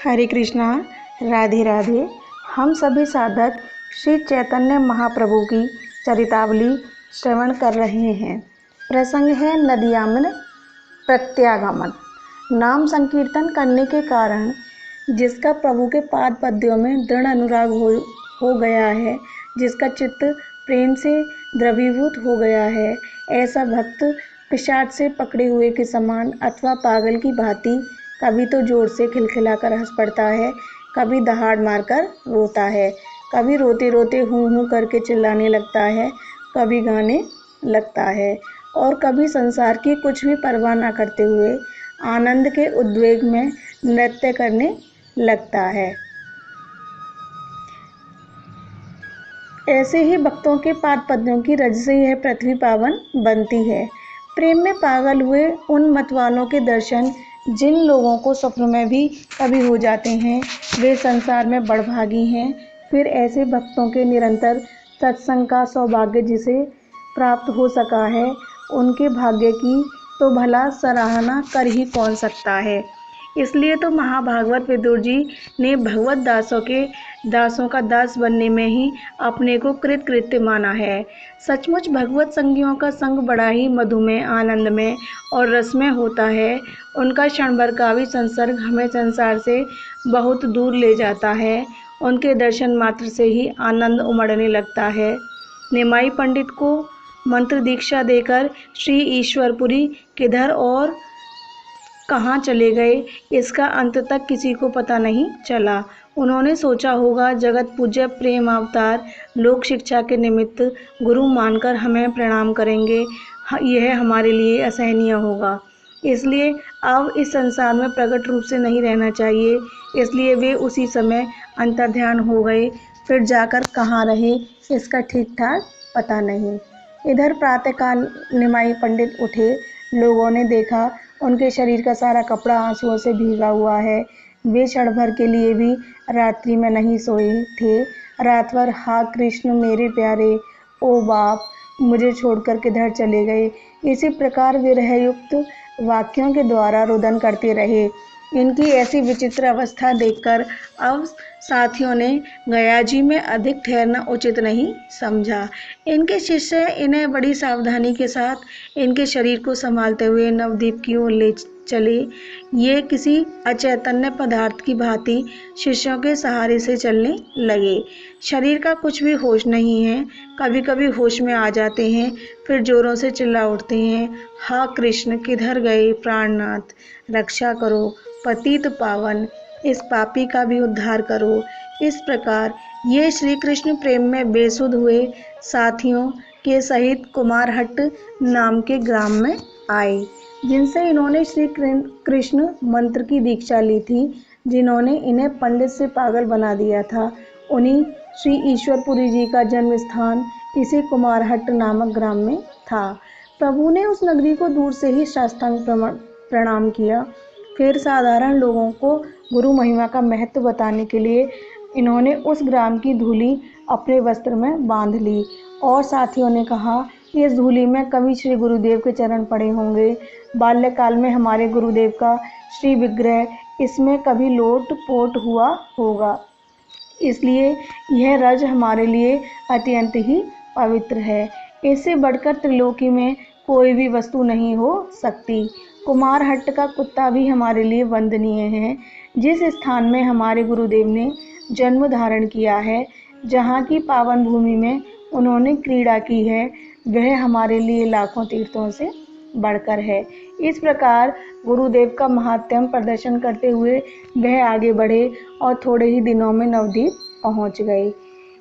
हरे कृष्णा, राधे राधे। हम सभी साधक श्री चैतन्य महाप्रभु की चरितावली श्रवण कर रहे हैं। प्रसंग है नदियामन प्रत्यागमन। नाम संकीर्तन करने के कारण जिसका प्रभु के पाद पद्यों में दृढ़ अनुराग हो गया है, जिसका चित्त प्रेम से द्रवीभूत हो गया है, ऐसा भक्त पिशाच से पकड़े हुए के समान अथवा पागल की भांति कभी तो जोर से खिलखिलाकर हंस पड़ता है, कभी दहाड़ मारकर रोता है, कभी रोते रोते हूँ हूँ करके चिल्लाने लगता है, कभी गाने लगता है और कभी संसार की कुछ भी परवाह न करते हुए आनंद के उद्वेग में नृत्य करने लगता है। ऐसे ही भक्तों के पाद पद्यों की रज से यह पृथ्वी पावन बनती है। प्रेम में पागल हुए उन मतवालों के दर्शन जिन लोगों को स्वप्न में भी कभी हो जाते हैं, वे संसार में बड़भागी हैं। फिर ऐसे भक्तों के निरंतर सत्संग का सौभाग्य जिसे प्राप्त हो सका है, उनके भाग्य की तो भला सराहना कर ही कौन सकता है। इसलिए तो महाभागवत विदुर जी ने भगवत दासों का दास बनने में ही अपने को कृतकृत्य माना है। सचमुच भगवत संगियों का संग बड़ा ही मधुमेह, आनंदमय और रसमय होता है। उनका क्षण भर का भी संसर्ग हमें संसार से बहुत दूर ले जाता है। उनके दर्शन मात्र से ही आनंद उमड़ने लगता है। निमाई पंडित को मंत्र दीक्षा देकर श्री ईश्वरपुरी किधर और कहाँ चले गए, इसका अंत तक किसी को पता नहीं चला। उन्होंने सोचा होगा जगत पूज्य प्रेम अवतार लोक शिक्षा के निमित्त गुरु मानकर हमें प्रणाम करेंगे, यह हमारे लिए असहनीय होगा, इसलिए अब इस संसार में प्रकट रूप से नहीं रहना चाहिए। इसलिए वे उसी समय अंतर्ध्यान हो गए। फिर जाकर कहाँ रहे, इसका ठीक ठाक पता नहीं। इधर प्रातःकाल निमाई पंडित उठे। लोगों ने देखा उनके शरीर का सारा कपड़ा आंसुओं से भीगा हुआ है। वे क्षण भर के लिए भी रात्रि में नहीं सोए थे। रात भर हा कृष्ण मेरे प्यारे, ओ बाप मुझे छोड़कर किधर चले गए, इसी प्रकार विरह युक्त वाक्यों के द्वारा रुदन करते रहे। इनकी ऐसी विचित्र अवस्था देखकर अब साथियों ने गया जी में अधिक ठहरना उचित नहीं समझा। इनके शिष्य इन्हें बड़ी सावधानी के साथ इनके शरीर को संभालते हुए नवद्वीप की ओर ले चले। ये किसी अचैतन्य पदार्थ की भांति शिष्यों के सहारे से चलने लगे। शरीर का कुछ भी होश नहीं है, कभी कभी होश में आ जाते हैं, फिर जोरों से चिल्ला उठते हैं, हा कृष्ण किधर गए प्राणनाथ, रक्षा करो, पतित पावन, इस पापी का भी उद्धार करो। इस प्रकार ये श्री कृष्ण प्रेम में बेसुध हुए साथियों के सहित कुमारहट्ट नाम के ग्राम में आए, जिनसे इन्होंने श्री कृष्ण मंत्र की दीक्षा ली थी, जिन्होंने इन्हें पंडित से पागल बना दिया था। उन्हीं श्री ईश्वरपुरी जी का जन्म स्थान इसी कुमारहट्ट नामक ग्राम में था। प्रभु ने उस नगरी को दूर से ही साष्टांग प्रणाम किया। फिर साधारण लोगों को गुरु महिमा का महत्व बताने के लिए इन्होंने उस ग्राम की धूली अपने वस्त्र में बांध ली और साथियों ने कहा, इस धूली में कभी श्री गुरुदेव के चरण पड़े होंगे। बाल्यकाल में हमारे गुरुदेव का श्री विग्रह इसमें कभी लोट पोट हुआ होगा, इसलिए यह रज हमारे लिए अत्यंत ही पवित्र है। इससे बढ़कर त्रिलोकी में कोई भी वस्तु नहीं हो सकती। कुमारहट्ट का कुत्ता भी हमारे लिए वंदनीय है। जिस स्थान में हमारे गुरुदेव ने जन्म धारण किया है, जहाँ की पावन भूमि में उन्होंने क्रीड़ा की है, वह हमारे लिए लाखों तीर्थों से बढ़कर है। इस प्रकार गुरुदेव का महात्म्य प्रदर्शन करते हुए वह आगे बढ़े और थोड़े ही दिनों में नवद्वीप पहुँच गए।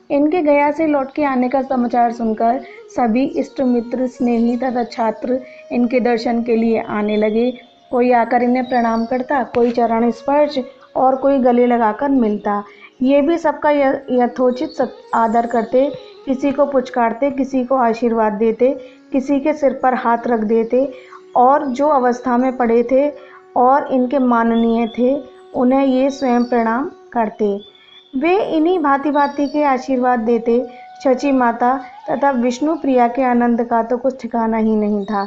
इनके गया से लौट के आने का समाचार सुनकर सभी इष्ट मित्र, स्नेही तथा छात्र इनके दर्शन के लिए आने लगे। कोई आकर इन्हें प्रणाम करता, कोई चरण स्पर्श और कोई गले लगाकर मिलता। ये भी सबका यथोचित आदर करते, किसी को पुचकारते, किसी को आशीर्वाद देते, किसी के सिर पर हाथ रख देते और जो अवस्था में पड़े थे और इनके माननीय थे, उन्हें ये स्वयं प्रणाम करते। वे इन्हीं भांति भांति के आशीर्वाद देते। शची माता तथा विष्णु प्रिया के आनंद का तो कुछ ठिकाना ही नहीं था।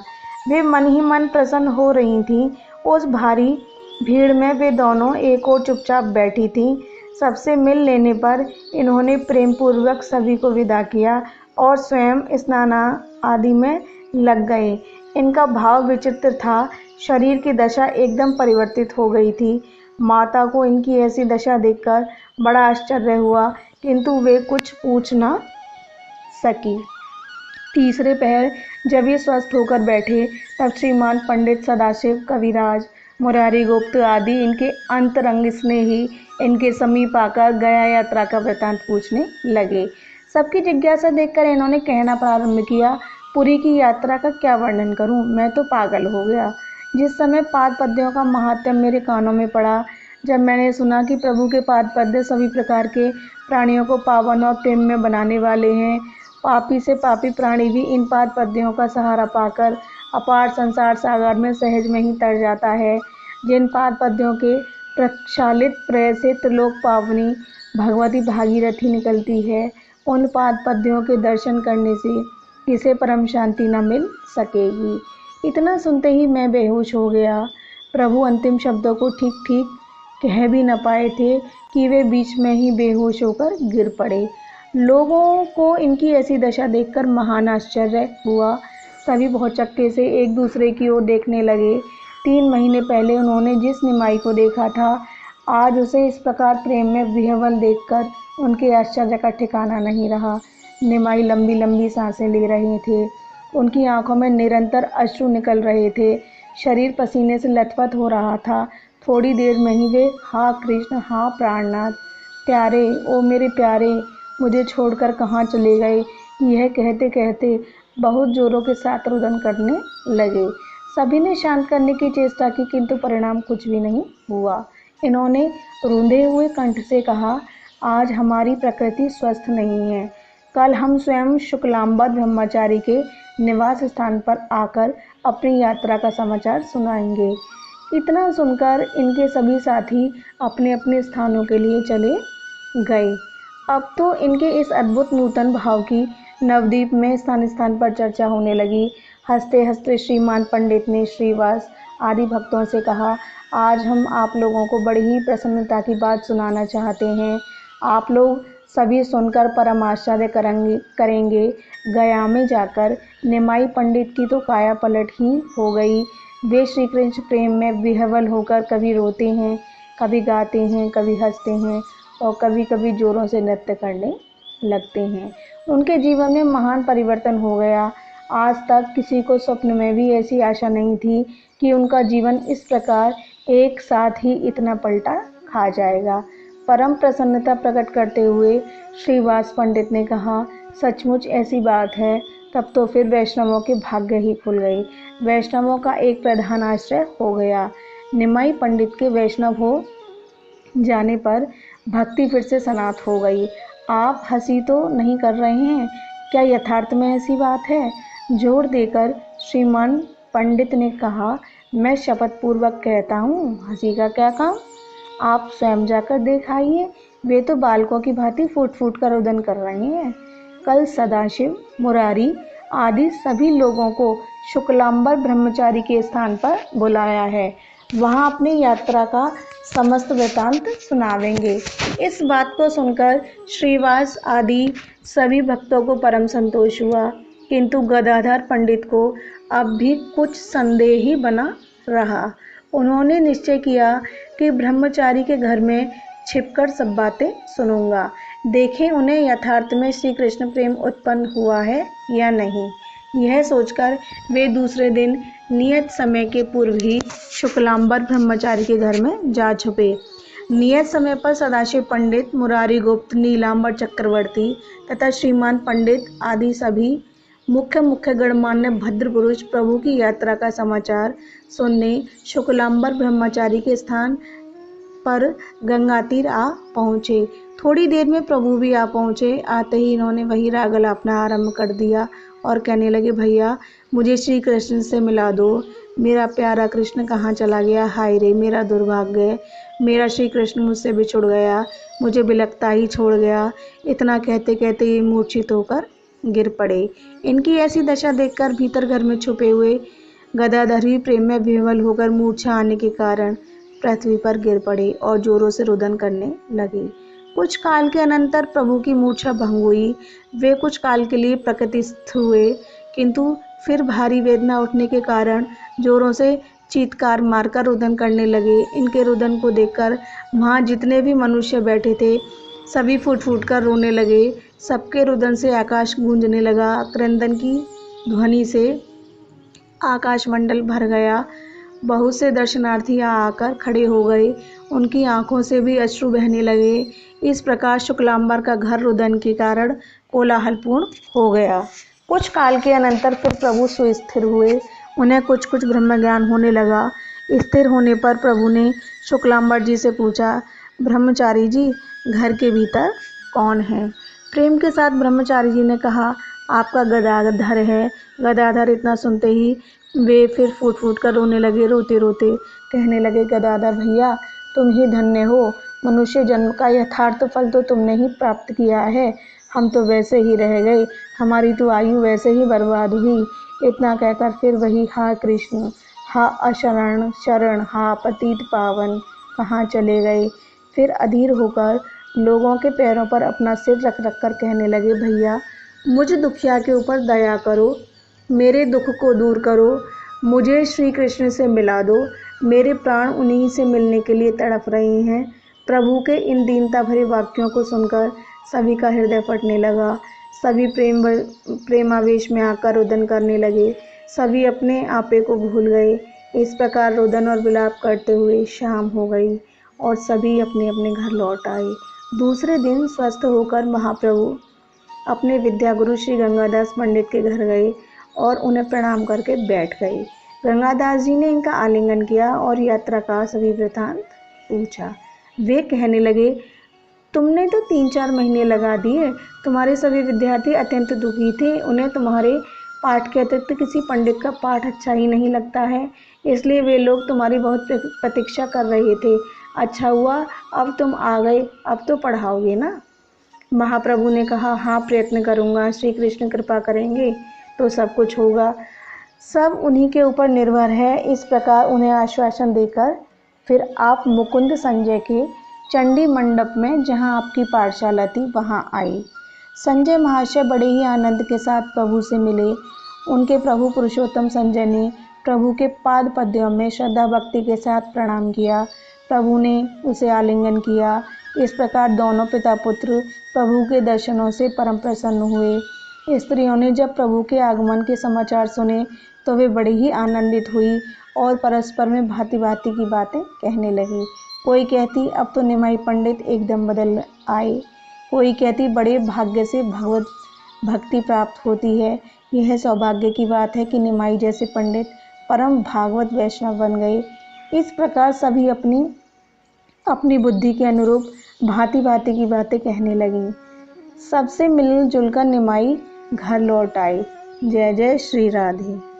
वे मन ही मन प्रसन्न हो रही थीं। उस भारी भीड़ में वे दोनों एक और चुपचाप बैठी थीं। सबसे मिल लेने पर इन्होंने प्रेम पूर्वक सभी को विदा किया और स्वयं स्नान आदि में लग गए। इनका भाव विचित्र था। शरीर की दशा एकदम परिवर्तित हो गई थी। माता को इनकी ऐसी दशा देखकर बड़ा आश्चर्य हुआ, किंतु वे कुछ पूछ न सकी। तीसरे पहर जब ये स्वस्थ होकर बैठे, तब श्रीमान पंडित सदाशिव, कविराज, मुरारी गुप्त आदि इनके अंतरंग स्नेही इनके समीप आकर गया यात्रा का वृतांत पूछने लगे। सबकी जिज्ञासा देखकर इन्होंने कहना प्रारंभ किया, पुरी की यात्रा का क्या वर्णन करूं, मैं तो पागल हो गया। जिस समय पाद पद्यों का महात्म्य मेरे कानों में पड़ा, जब मैंने सुना कि प्रभु के पाद पद्य सभी प्रकार के प्राणियों को पावन और प्रेम में बनाने वाले हैं, पापी से पापी प्राणी भी इन पाद पद्यों का सहारा पाकर अपार संसार सागर में सहज में ही तर जाता है। जिन पाद पद्यों के प्रक्षालित प्रय से त्रिलोक पावनी भगवती भागीरथी निकलती है, उन पाद पद्यों के दर्शन करने से किसे परम शांति न मिल सकेगी। इतना सुनते ही मैं बेहोश हो गया। प्रभु अंतिम शब्दों को ठीक ठीक कह भी न पाए थे कि वे बीच में ही बेहोश होकर गिर पड़े। लोगों को इनकी ऐसी दशा देखकर महान आश्चर्य हुआ। सभी भौचक्के से एक दूसरे की ओर देखने लगे। 3 महीने पहले उन्होंने जिस निमाई को देखा था, आज उसे इस प्रकार प्रेम में विह्वल देखकर उनके आश्चर्य का ठिकाना नहीं रहा। निमाई लंबी लंबी सांसें ले रहे थे। उनकी आंखों में निरंतर अश्रु निकल रहे थे। शरीर पसीने से लथपथ हो रहा था। थोड़ी देर में ही वे हाँ कृष्ण, हाँ प्राणनाथ, प्यारे, ओ मेरे प्यारे, मुझे छोड़कर कहाँ चले गए, यह कहते कहते बहुत जोरों के साथ रुदन करने लगे। सभी ने शांत करने की चेष्टा की, किंतु परिणाम कुछ भी नहीं हुआ। इन्होंने रूंधे हुए कंठ से कहा, आज हमारी प्रकृति स्वस्थ नहीं है। कल हम स्वयं शुक्लांबर ब्रह्मचारी के निवास स्थान पर आकर अपनी यात्रा का समाचार सुनाएंगे। इतना सुनकर इनके सभी साथी अपने अपने स्थानों के लिए चले गए। अब तो इनके इस अद्भुत नूतन भाव की नवद्वीप में स्थान स्थान पर चर्चा होने लगी। हंसते हंसते श्रीमान पंडित ने श्रीवास आदि भक्तों से कहा, आज हम आप लोगों को बड़ी ही प्रसन्नता की बात सुनाना चाहते हैं। आप लोग सभी सुनकर परम आश्चर्य करेंगे। गया में जाकर निमाई पंडित की तो काया पलट ही हो गई। वे श्री कृष्ण प्रेम में विह्वल होकर कभी रोते हैं, कभी गाते हैं, कभी हंसते हैं और कभी कभी जोरों से नृत्य करने लगते हैं। उनके जीवन में महान परिवर्तन हो गया। आज तक किसी को स्वप्न में भी ऐसी आशा नहीं थी कि उनका जीवन इस प्रकार एक साथ ही इतना पलटा खा जाएगा। परम प्रसन्नता प्रकट करते हुए श्रीवास पंडित ने कहा, सचमुच ऐसी बात है, तब तो फिर वैष्णवों के भाग्य ही खुल गए। वैष्णवों का एक प्रधान आश्रय हो गया। निमाई पंडित के वैष्णव हो जाने पर भक्ति फिर से सनात हो गई। आप हंसी तो नहीं कर रहे हैं, क्या यथार्थ में ऐसी बात है? जोर देकर श्रीमान पंडित ने कहा, मैं शपथ पूर्वक कहता हूँ, हंसी का क्या काम? आप स्वयं जाकर देखाइए। वे तो बालकों की भांति फूट फूट कर रुदन कर रहे हैं। कल सदाशिव, मुरारी आदि सभी लोगों को शुक्लांबर ब्रह्मचारी के स्थान पर बुलाया है। वहां अपनी यात्रा का समस्त वृतांत सुनावेंगे। इस बात को सुनकर श्रीवास आदि सभी भक्तों को परम संतोष हुआ, किंतु गदाधर पंडित को अब भी कुछ संदेह ही बना रहा। उन्होंने निश्चय किया कि ब्रह्मचारी के घर में छिपकर सब बातें सुनूंगा, देखें उन्हें यथार्थ में श्री कृष्ण प्रेम उत्पन्न हुआ है या नहीं। यह सोचकर वे दूसरे दिन नियत समय के पूर्व ही शुक्लांबर ब्रह्मचारी के घर में जा छुपे। नियत समय पर सदाशिव पंडित, मुरारी गुप्त, नीलांबर चक्रवर्ती तथा श्रीमान पंडित आदि सभी मुख्य गणमान्य भद्र पुरुष प्रभु की यात्रा का समाचार सुनने शुक्लांबर ब्रह्मचारी के स्थान पर गंगा तीर आ पहुँचे। थोड़ी देर में प्रभु भी आ पहुँचे। आते ही इन्होंने वही राग अलापना आरंभ कर दिया और कहने लगे, भैया मुझे श्री कृष्ण से मिला दो। मेरा प्यारा कृष्ण कहाँ चला गया? हाय रे मेरा दुर्भाग्य, मेरा श्री कृष्ण मुझसे बिछुड़ गया, मुझे बिलखता ही छोड़ गया। इतना कहते कहते ये मूर्छित होकर गिर पड़े। इनकी ऐसी दशा देखकर भीतर घर में छुपे हुए गदाधर भी प्रेम में विह्वल होकर मूर्छा आने के कारण पृथ्वी पर गिर पड़े और जोरों से रुदन करने लगे। कुछ काल के अनंतर प्रभु की मूर्छा भंग हुई। वे कुछ काल के लिए प्रकृतिस्थ हुए, किंतु फिर भारी वेदना उठने के कारण जोरों से चीत्कार मारकर रुदन करने लगे। इनके रुदन को देखकर वहाँ जितने भी मनुष्य बैठे थे सभी फूट फूट कर रोने लगे। सबके रुदन से आकाश गूंजने लगा। क्रंदन की ध्वनि से आकाशमंडल भर गया। बहुत से दर्शनार्थी आकर खड़े हो गए। उनकी आंखों से भी अश्रु बहने लगे। इस प्रकार शुक्लांबर का घर रुदन के कारण कोलाहलपूर्ण हो गया। कुछ काल के अनंतर फिर प्रभु सुस्थिर हुए। उन्हें कुछ कुछ ब्रह्म ज्ञान होने लगा। स्थिर होने पर प्रभु ने शुक्लांबर जी से पूछा, ब्रह्मचारी जी, घर के भीतर कौन है? प्रेम के साथ ब्रह्मचारी जी ने कहा, आपका गदाधर है। गदाधर इतना सुनते ही वे फिर फूट फूट कर रोने लगे। रोते रोते कहने लगे, गदाधर भैया, तुम ही धन्य हो। मनुष्य जन्म का यथार्थ फल तो तुमने ही प्राप्त किया है। हम तो वैसे ही रह गए, हमारी तो आयु वैसे ही बर्बाद हुई। इतना कहकर फिर वही हा कृष्ण, हा अशरण शरण, हा पतित पावन कहाँ चले गए। फिर अधीर होकर लोगों के पैरों पर अपना सिर रख रख कर कहने लगे, भैया मुझ दुखिया के ऊपर दया करो, मेरे दुख को दूर करो, मुझे श्री कृष्ण से मिला दो। मेरे प्राण उन्हीं से मिलने के लिए तड़प रहे हैं। प्रभु के इन दीनता भरे वाक्यों को सुनकर सभी का हृदय फटने लगा। सभी प्रेमावेश में आकर रुदन करने लगे। सभी अपने आपे को भूल गए। इस प्रकार रुदन और विलाप करते हुए शाम हो गई और सभी अपने अपने घर लौट आए। दूसरे दिन स्वस्थ होकर महाप्रभु अपने विद्या गुरु श्री गंगादास पंडित के घर गए और उन्हें प्रणाम करके बैठ गए। गंगादास जी ने इनका आलिंगन किया और यात्रा का सभी वृतांत पूछा। वे कहने लगे, तुमने तो 3-4 महीने लगा दिए। तुम्हारे सभी विद्यार्थी अत्यंत दुखी थे। उन्हें तुम्हारे पाठ के अतिरिक्त किसी पंडित का पाठ अच्छा ही नहीं लगता है, इसलिए वे लोग तुम्हारी बहुत प्रतीक्षा कर रहे थे। अच्छा हुआ अब तुम आ गए, अब तो पढ़ाओगे ना? महाप्रभु ने कहा, हाँ प्रयत्न करूँगा। श्री कृष्ण कृपा करेंगे तो सब कुछ होगा। सब उन्हीं के ऊपर निर्भर है। इस प्रकार उन्हें आश्वासन देकर फिर आप मुकुंद संजय के चंडी मंडप में, जहाँ आपकी पाठशाला थी, वहाँ आई। संजय महाशय बड़े ही आनंद के साथ प्रभु से मिले। उनके प्रभु पुरुषोत्तम संजय ने प्रभु के पाद पद्यों में श्रद्धा भक्ति के साथ प्रणाम किया। प्रभु ने उसे आलिंगन किया। इस प्रकार दोनों पिता पुत्र प्रभु के दर्शनों से परम प्रसन्न हुए। स्त्रियों ने जब प्रभु के आगमन के समाचार सुने तो वे बड़ी ही आनंदित हुई और परस्पर में भांति भांति की बातें कहने लगी। कोई कहती, अब तो निमाई पंडित एकदम बदल आए। कोई कहती, बड़े भाग्य से भगवत भक्ति प्राप्त होती है। यह सौभाग्य की बात है कि निमाई जैसे पंडित परम भागवत वैष्णव बन गए। इस प्रकार सभी अपनी अपनी बुद्धि के अनुरूप भांति भांति की बातें कहने लगी। सबसे मिलजुल कर निमाई घर लौट आई। जय जय श्री राधे।